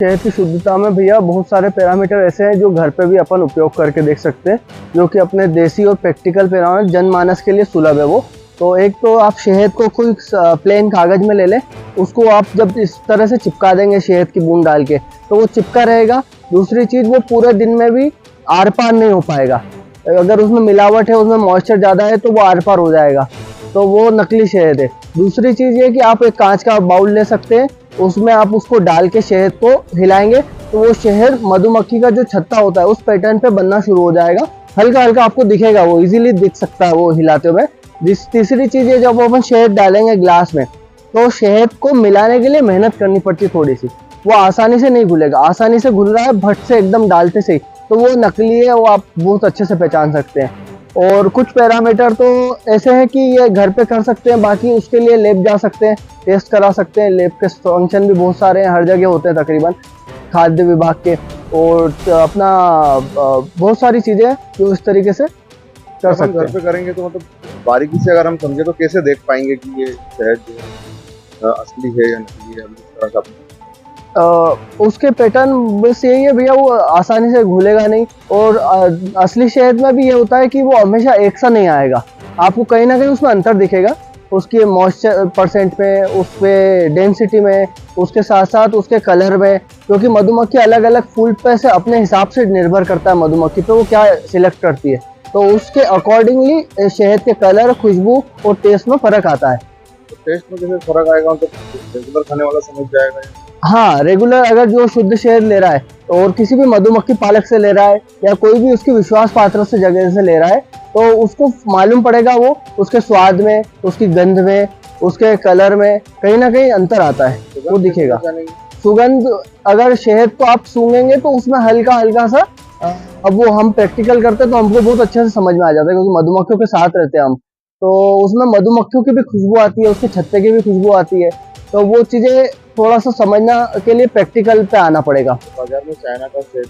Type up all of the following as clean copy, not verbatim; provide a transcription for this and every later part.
शहद की शुद्धता में भैया बहुत सारे पैरामीटर ऐसे हैं जो घर पे भी अपन उपयोग करके देख सकते हैं, जो कि अपने देसी और प्रैक्टिकल पैरामीटर जनमानस के लिए सुलभ है वो। तो एक तो आप शहद को कोई प्लेन कागज में ले लें, उसको आप जब इस तरह से चिपका देंगे शहद की बूंद डाल के तो वो चिपका रहेगा। दूसरी चीज़, वो पूरे दिन में भी आर पार नहीं हो पाएगा। अगर उसमें मिलावट है, उसमें मॉइस्चर ज़्यादा है तो वो आर पार हो जाएगा, तो वो नकली शहद है। दूसरी चीज़ ये कि आप एक कांच का बाउल ले सकते हैं, उसमें आप उसको डाल के शहद को हिलाएंगे तो वो शहद मधुमक्खी का जो छत्ता होता है उस पैटर्न पे बनना शुरू हो जाएगा। हल्का हल्का आपको दिखेगा, वो इजीली दिख सकता है वो हिलाते हुए। तीसरी चीज़ ये, जब अपन शहद डालेंगे ग्लास में तो शहद को मिलाने के लिए मेहनत करनी पड़ती है थोड़ी सी, वो आसानी से नहीं घुलेगा। आसानी से घुल रहा है भट से एकदम डालते से, तो वो नकली है, वो आप बहुत अच्छे से पहचान सकते हैं। और कुछ पैरामीटर तो ऐसे हैं कि ये घर पे कर सकते हैं, बाकी उसके लिए लैब जा सकते हैं, टेस्ट करा सकते हैं। लैब के फंक्शन भी बहुत सारे हैं, हर जगह होते हैं तकरीबन, खाद्य विभाग के, और अपना बहुत सारी चीज़ें जो इस तरीके से कर सकते हैं। घर पे करेंगे तो मतलब बारीकी से अगर हम समझे तो कैसे देख पाएंगे कि ये शहद जो है असली है या नकली है? इस तरह का उसके पैटर्न बस यही है भैया, वो आसानी से घुलेगा नहीं। और असली शहद में भी ये होता है कि वो हमेशा एक सा नहीं आएगा, आपको कहीं ना कहीं उसमें अंतर दिखेगा, उसकी मॉइस्चर परसेंट में, उस पे डेंसिटी में, उसके साथ साथ उसके कलर में। क्योंकि मधुमक्खी अलग अलग फूल पे से अपने हिसाब से निर्भर करता है मधुमक्खी पे वो क्या सिलेक्ट करती है, तो उसके अकॉर्डिंगली शहद के कलर, खुशबू और टेस्ट में फ़र्क आता है। तो टेस्ट में कैसे फर्क आएगा? तो रेगुलर खाने वाला समझ जाएगा? हाँ, रेगुलर अगर जो शुद्ध शहद ले रहा है और किसी भी मधुमक्खी पालक से ले रहा है या कोई भी उसकी विश्वास पात्र से जगह से ले रहा है, तो उसको मालूम पड़ेगा, वो उसके स्वाद में, उसकी गंध में, उसके कलर में कहीं ना कहीं अंतर आता है, वो दिखेगा। सुगंध, अगर शहद को आप सूंघेंगे तो उसमें हल्का हल्का सा, अब वो हम प्रैक्टिकल करते हैं तो हमको बहुत अच्छे से समझ में आ जाता है, क्योंकि मधुमक्खियों के साथ रहते हैं हम, तो उसमें मधुमक्खियों की भी खुशबू आती है, उसके छत्ते की भी खुशबू आती है। तो वो चीज़ें थोड़ा सा समझना के लिए प्रैक्टिकल पे आना पड़ेगा। बाजार में चाइना का शहद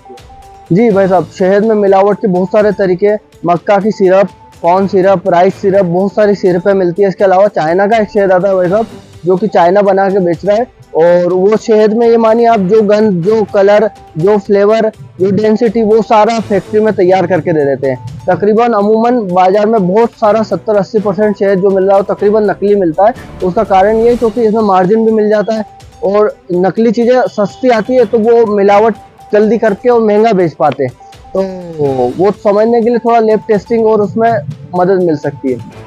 जी भाई साहब, शहद में मिलावट के बहुत सारे तरीके, मक्का की syrup, corn syrup, rice syrup, बहुत सारी सिरपें मिलती है। इसके अलावा चाइना का एक शहद आता है भाई साहब, जो कि चाइना बना के बेच रहा है, और वो शहद में ये मानिए आप जो गंध, जो कलर, जो फ्लेवर, जो डेंसिटी, वो सारा फैक्ट्री में तैयार करके दे देते हैं। तकरीबन अमूमन बाजार में बहुत सारा 70-80% शहद जो मिल रहा है तकरीबन नकली मिलता है। उसका कारण ये है क्योंकि इसमें मार्जिन भी मिल जाता है और नकली चीज़ें सस्ती आती है, तो वो मिलावट जल्दी करके और महंगा बेच पाते हैं। तो वो समझने के लिए थोड़ा लैब टेस्टिंग और उसमें मदद मिल सकती है।